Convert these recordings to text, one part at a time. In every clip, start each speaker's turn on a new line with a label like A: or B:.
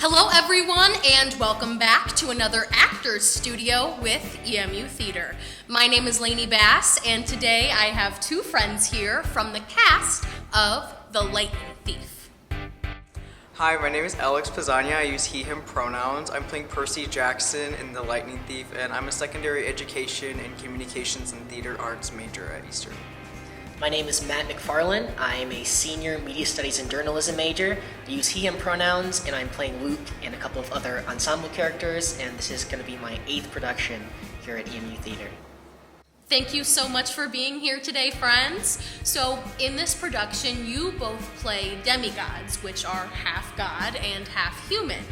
A: Hello everyone, and welcome back to another Actors Studio with EMU Theater. My name is Lainey Bass, and today I have two friends here from the cast of The Lightning Thief.
B: Hi, my name is Alex Pizzagna. I use he, him pronouns. I'm playing Percy Jackson in The Lightning Thief, and I'm a secondary education and communications and theater arts major at Eastern.
C: My name is Matt McFarland. I am a senior media studies and journalism major. I use he, him pronouns, and I'm playing Luke and a couple of other ensemble characters, and this is going to be my 8th production here at EMU Theater.
A: Thank you so much for being here today, friends. So, in this production, you both play demigods, which are half god and half human.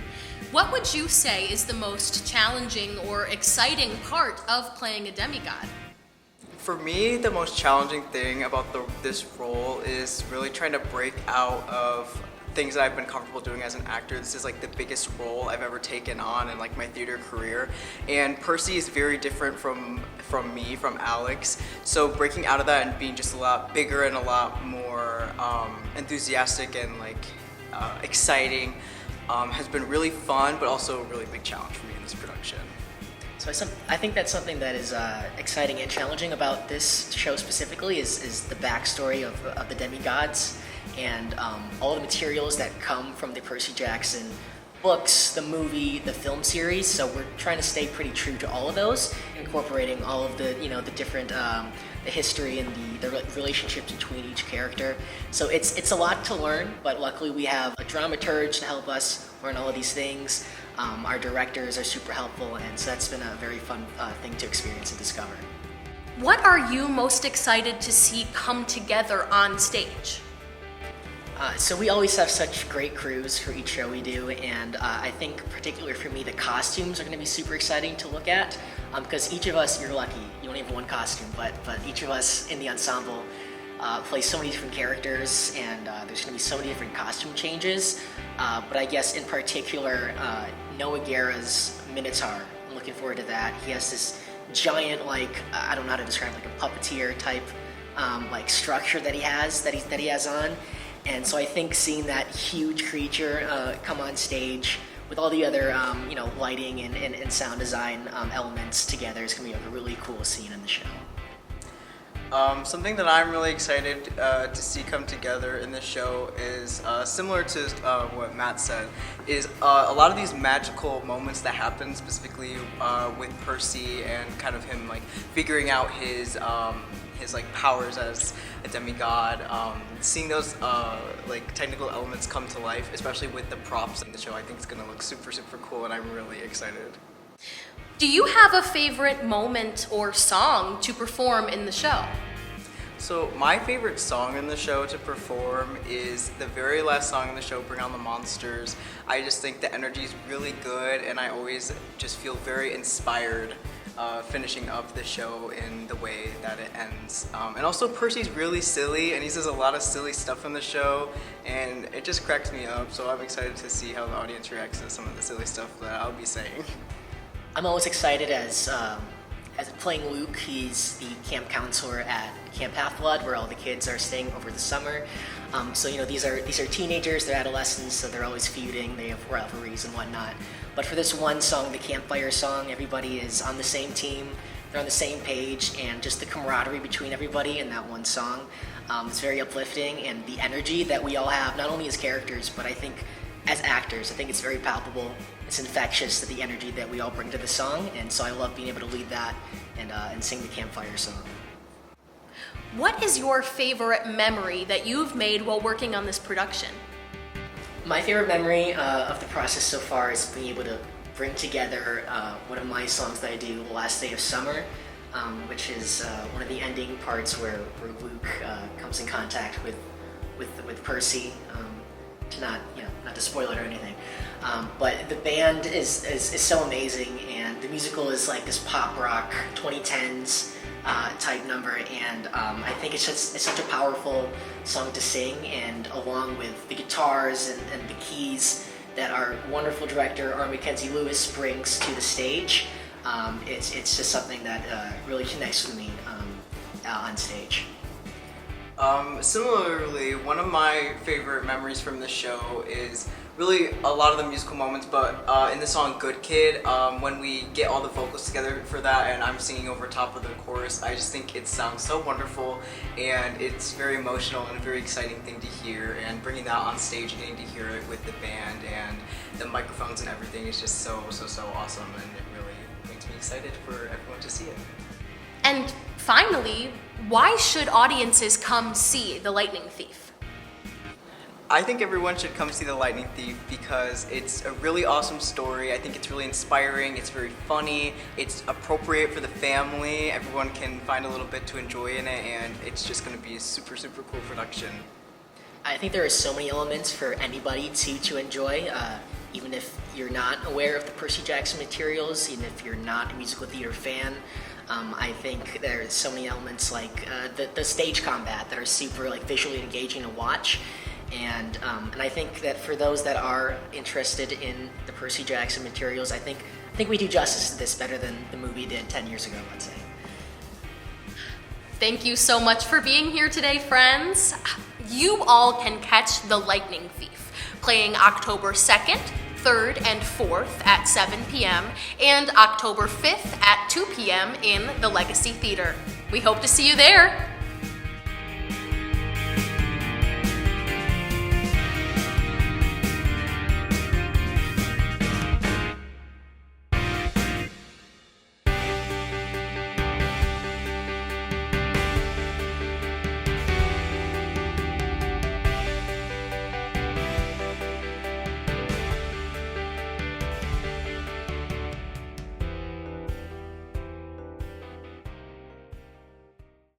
A: What would you say is the most challenging or exciting part of playing a demigod?
B: For me, the most challenging thing about this role is really trying to break out of things that I've been comfortable doing as an actor. This is like the biggest role I've ever taken on in like my theater career. And Percy is very different from me, from Alex. So breaking out of that and being just a lot bigger and a lot more enthusiastic and exciting has been really fun, but also a really big challenge for me in this production.
C: So I think that's something that is exciting and challenging about this show specifically is the backstory of the demigods and all the materials that come from the Percy Jackson books, the movie, the film series. So we're trying to stay pretty true to all of those, incorporating all of the the different the history and the relationships between each character. So it's a lot to learn, but luckily we have a dramaturge to help us learn all of these things. Our directors are super helpful, and so that's been a very fun thing to experience and discover.
A: What are you most excited to see come together on stage?
C: So we always have such great crews for each show we do, and I think particularly for me the costumes are going to be super exciting to look at because each of us, you're lucky, you only have one costume, but each of us in the ensemble play so many different characters, and there's going to be so many different costume changes. But I guess in particular, Noah Guerra's Minotaur, I'm looking forward to that. He has this giant, I don't know how to describe, like a puppeteer type structure that he has on. And so I think seeing that huge creature come on stage with all the other lighting and sound design elements together is going to be a really cool scene in the show.
B: Something that I'm really excited to see come together in this show is similar to what Matt said, is a lot of these magical moments that happen specifically with Percy and kind of him figuring out his powers as a demigod, seeing those technical elements come to life, especially with the props in the show. I think it's going to look super, super cool, and I'm really excited.
A: Do you have a favorite moment or song to perform in the show?
B: So my favorite song in the show to perform is the very last song in the show, Bring On the Monsters. I just think the energy is really good, and I always just feel very inspired finishing up the show in the way that it ends. And also Percy's really silly, and he says a lot of silly stuff in the show, and it just cracks me up, so I'm excited to see how the audience reacts to some of the silly stuff that I'll be saying.
C: I'm always excited as playing Luke. He's the camp counselor at Camp Half-Blood, where all the kids are staying over the summer. So these are teenagers, they're adolescents, so they're always feuding, they have rivalries and whatnot. But for this one song, the campfire song, everybody is on the same team, they're on the same page, and just the camaraderie between everybody in that one song is very uplifting, and the energy that we all have, not only as characters, but I think as actors, I think it's very palpable. It's infectious, the energy that we all bring to the song, and so I love being able to lead that and sing the campfire song.
A: What is your favorite memory that you've made while working on this production?
C: My favorite memory of the process so far is being able to bring together one of my songs that I do, The Last Day of Summer, which is one of the ending parts where Luke comes in contact with Percy. Not to spoil it or anything, but the band is so amazing, and the musical is like this pop rock 2010s type number, and I think it's such a powerful song to sing, and along with the guitars and the keys that our wonderful director Mackenzie Lewis brings to the stage, it's just something that really connects with me on stage.
B: Similarly, one of my favorite memories from the show is really a lot of the musical moments, but in the song Good Kid, when we get all the vocals together for that and I'm singing over top of the chorus, I just think it sounds so wonderful, and it's very emotional and a very exciting thing to hear, and bringing that on stage and getting to hear it with the band and the microphones and everything is just so awesome, and it really makes me excited for everyone to see it.
A: And finally, why should audiences come see The Lightning Thief?
B: I think everyone should come see The Lightning Thief because it's a really awesome story. I think it's really inspiring, it's very funny, it's appropriate for the family, everyone can find a little bit to enjoy in it, and it's just going to be a super cool production.
C: I think there are so many elements for anybody to enjoy, even if you're not aware of the Percy Jackson materials, even if you're not a musical theater fan. I think there's so many elements like the stage combat that are super visually engaging to watch, and I think that for those that are interested in the Percy Jackson materials, I think we do justice to this better than the movie did 10 years ago, let's say.
A: Thank you so much for being here today, friends. You all can catch The Lightning Thief playing October 2nd, 3rd, and 4th at 7 p.m. and October 5th at 2 p.m. in the Legacy Theater. We hope to see you there.